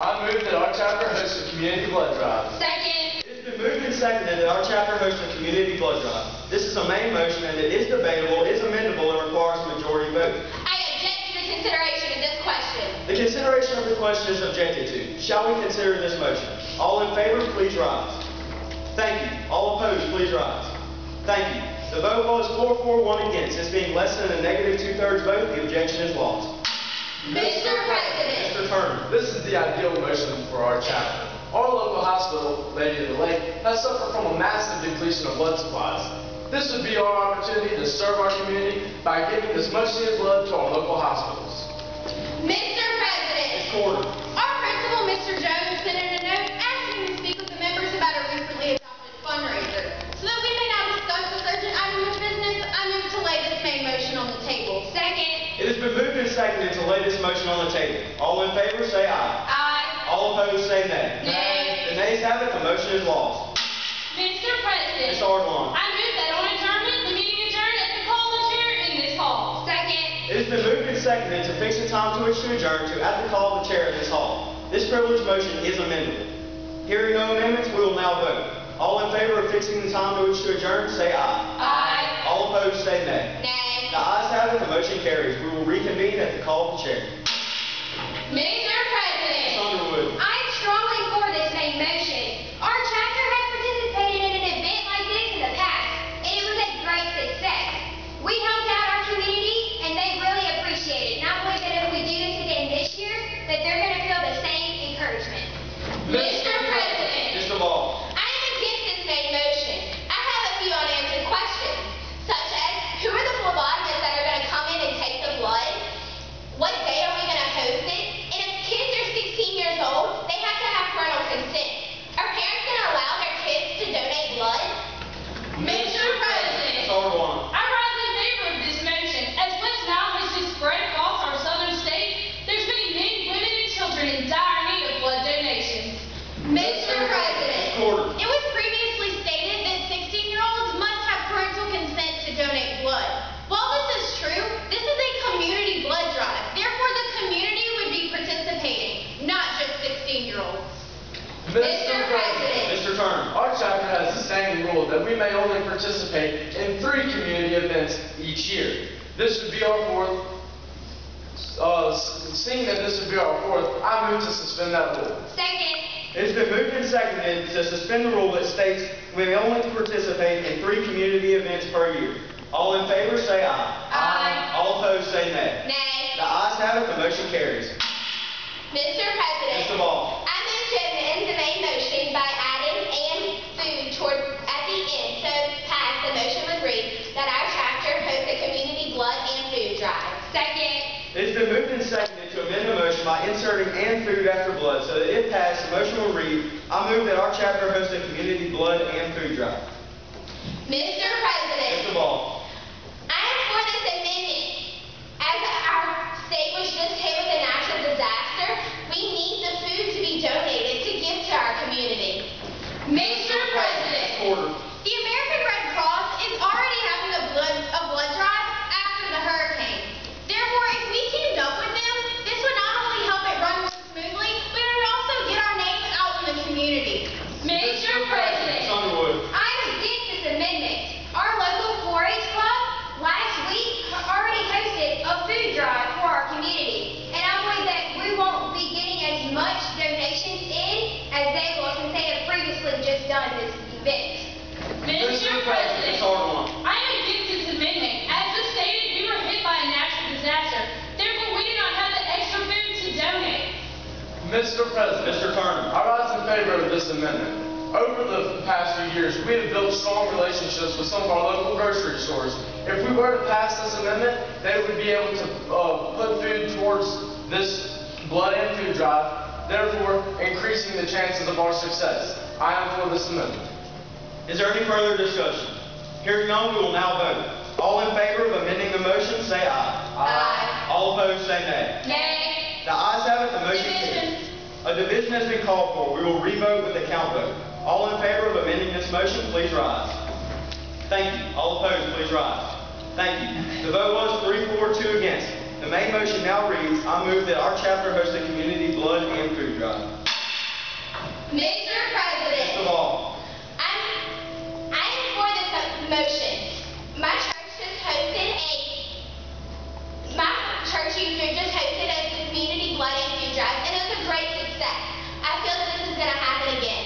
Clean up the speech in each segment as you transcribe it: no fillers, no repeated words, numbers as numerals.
I move that our chapter hosts a community blood drive. Second. It has been moved and seconded that our chapter hosts a community blood drive. This is a main motion and it is debatable, is amendable, and requires a majority vote. I object to the consideration of this question. The consideration of the question is objected to. Shall we consider this motion? All in favor, please rise. Thank you. All opposed, please rise. Thank you. The vote was 4-1 against. This being less than a negative 2/3 vote, the objection is lost. Mr. President. Mr. Turner. This is the ideal motion for our chapter. Our local hospital, Lady of the Lake, has suffered from a massive depletion of blood supplies. This would be our opportunity to serve our community by giving this much needed blood to our local hospitals. Mr. President. Ms. Porter. Our principal, Mr. Jones, sent in a note asking to speak with the members about a recently adopted fundraiser. So that we may now discuss this urgent item of business, I move to lay this main motion on the table. Second. It has been moved and seconded to lay this motion on the table. All in favor, say aye. Aye. All opposed, say nay. Nay. The nays have it, the motion is lost. Mr. President. Ms. Ardwan. I move that on adjournment, the meeting adjourn at the call of the chair in this hall. Second. It has been moved and seconded to fix the time to which to adjourn to at the call of the chair in this hall. This privileged motion is amendable. Hearing no amendments, we will now vote. All in favor of fixing the time to which to adjourn, say aye. Aye. All opposed, say nay. Nay. The ayes have it, the motion carries. We will reconvene at the call of the chair. Mr. President. Ms. Underwood. I am strongly for this main motion. Our chapter has participated in an event like this in the past, and it was a great success. We helped out our community, and they really appreciate it. And I believe that if we do this again this year, that they're going to feel the same encouragement. Mr. President. Mr. Ball. I am against this main motion. I have a few unanswered questions, such as who are the phlebotomists that are going to come in and take the blood? What day are we going to host it? And if kids are 16 years old, they have to have parental consent. Are parents going to allow their kids to donate blood? Mr. President. Ms. Ardwan. I rise in favor of this motion. As what's now has just spread across our southern state, there's many men, women, and children in dire need of blood donations. Mr. President. Porter. It was previously stated that 16-year-olds must have parental consent to donate blood. While this is true, this is a community blood drive. Therefore, the community would be participating, not just 16-year-olds. Mr. President. Mr. Turner. Our chapter has the standing rule that we may only participate in 3 community events each year. This would be our 4th. Seeing that this would be our 4th, I move to suspend that rule. Second. It has been moved and seconded to suspend the rule that states we may only participate in 3 community events per year. All in favor, say aye. Aye. All opposed, say nay. Nay. The ayes have it, the motion carries. Mr. President. Mr. Ball. I move to amend the main motion by adding "and food" toward at the end. So pass, the motion would read that our chapter hosts a community blood and food drive. Second. It has been moved and seconded to amend the motion by inserting "and food" after blood, so that if passed, the motion will read, I move that our chapter host a community blood and food drive. Mr. President. Mr. Ball. I am for this amendment. As our state was just hit with a natural disaster, we need the food to be donated to give to our community. Mr. President. Porter. The American Red Cross is already having a blood drive after the hurricane. Therefore, if we teamed up with them, this would not only help it run more smoothly, but it would also get our name out in the community. Mr. President. Ms. Underwood. I'm against this amendment. Our local 4-H club last week already hosted a food drive for our community. And I believe that we won't be getting as much donations in as they will, since they have previously just done this event. Mr. President. Ms. Ardwan. I am against this amendment. As just stated, we were hit by a natural disaster. Therefore, we do not have the extra food to donate. Mr. President. Mr. Turner. I rise in favor of this amendment. Over the past few years, we have built strong relationships with some of our local grocery stores. If we were to pass this amendment, they would be able to put food towards this blood and food drive, therefore increasing the chances of our success. I am for this amendment. Is there any further discussion? Hearing none, we will now vote. All in favor of amending the motion, say aye. Aye. All opposed, say nay. Nay. The ayes have it, the motion carries. A division has been called for. We will revote with a count vote. All in favor of amending this motion, please rise. Thank you. All opposed, please rise. Thank you. The vote was 3-4-2 against. The main motion now reads, I move that our chapter host a community blood and food drive. Mr. President, Mr. Ball. I am for this motion. My church used hosted a community blood and food drive, and it was a great success. I feel that this is going to happen again.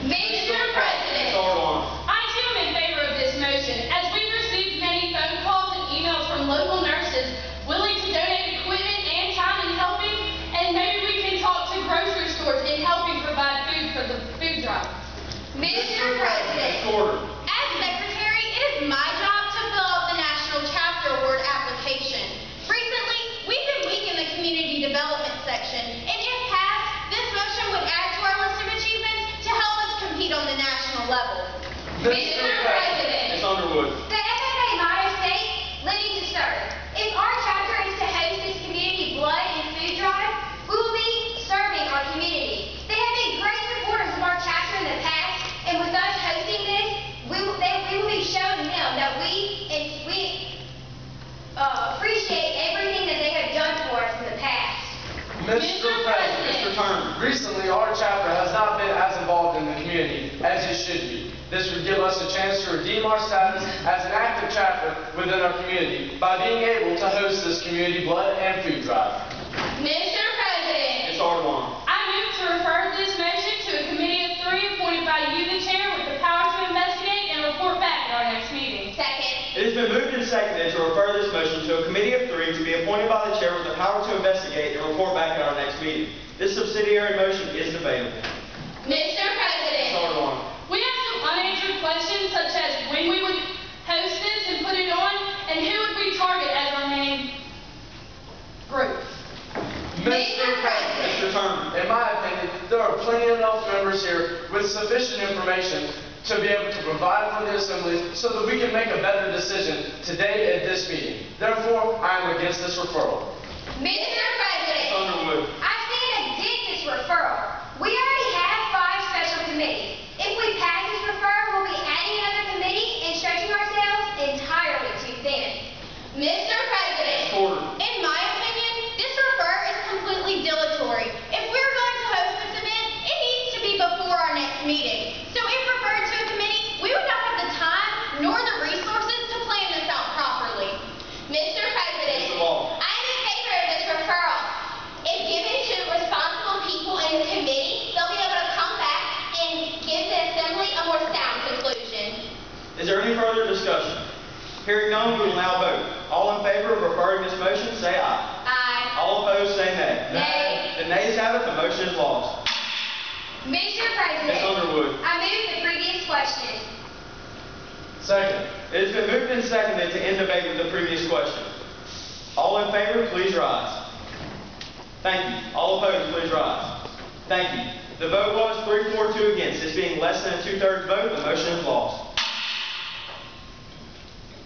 Mr. President, I too am in favor of this motion, as we've received many phone calls and emails from local nurses willing to donate equipment and time in helping, and maybe we can talk to grocery stores in helping provide food for the food drive. Mr. President, as Secretary, it is my job to fill out the National Chapter Award application. Recently, we've been weak in the community development section, and if passed, this motion would add to our list of achievements to help us compete on the national level. Mr. President, Ms. Underwood. The FFA motto states, "Living to serve." If our chapter is to host this community blood and food drive, we will be serving our community. They have been great supporters of our chapter in the past, and with us hosting this, we will be showing them that we appreciate everything that they have done for us in the past. Mr. President, Mr. Turner. recently our chapter has not been as involved in the community as it should be. This would give us a chance to redeem our status as an active chapter within our community by being able to host this community blood and food drive. Mr. President, Ms. Ardoin. I move to refer this motion to a committee of 3 appointed by you, the chair, with the power to investigate and report back at our next meeting. second. It has been moved and seconded to refer this motion to a committee of 3 to be appointed by the chair with the power to investigate and report back at our next meeting. This subsidiary motion is debatable. Mr. Ms. President, Ardoin. We have some unanswered questions, such as when we would host this and put it on, and who would we target as our main group. Mr. President, Mr. Turner. in my opinion, there are plenty enough members here with sufficient information to be able to provide for the assembly so that we can make a better decision today at this meeting. Therefore, I am against this referral. Mr. President, Underwood. I stand against this referral. We already have 5 special committees. If we pass this referral, we'll be adding another committee and stretching ourselves entirely too thin. Mr. President, Order. in my opinion, this refer is completely dilatory. If we're going to host this event, it needs to be before our next meeting. So if referred to a committee, we would not have the time nor the resources to plan this out properly. Mr. President, Mr. Ball. I am in favor of this referral. If given to responsible people in the committee, they'll be able to come back and give the assembly a more sound conclusion. Is there any further discussion? Hearing none, we will now vote. All in favor of referring this motion, say aye. Aye. All opposed, say nay. Nay. The nays have it, the motion is lost. Mr. Ms. President, Underwood. I move the previous question. Second. It has been moved and seconded to end debate with the previous question. All in favor, please rise. Thank you. All opposed, please rise. Thank you. The vote was 3-4-2 against. This being less than a 2/3 vote, the motion is lost.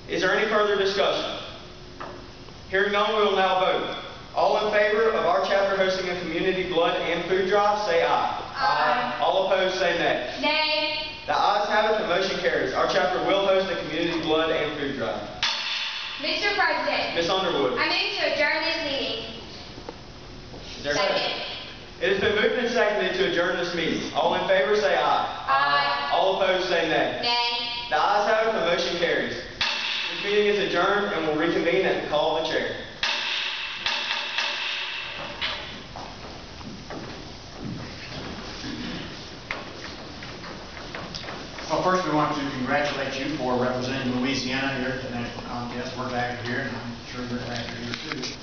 Is there any further discussion? Hearing none, we will now vote. All in favor of our chapter hosting a community blood and food drive, say aye. Aye. All opposed, say nay. Nay. The ayes have it, the motion carries. Our chapter will host a community blood and food drive. Mr. President, Ms. Underwood. I move to adjourn this meeting. Is there a Second. It has been moved and seconded to adjourn this meeting. All in favor, say aye. Aye. All opposed, say nay. Nay. The ayes have it, the motion carries. This meeting is adjourned and will reconvene at the call of the chair. Well, first we want to congratulate you for representing Louisiana here at the national contest. We're glad you're here, and I'm sure you're glad you're here too.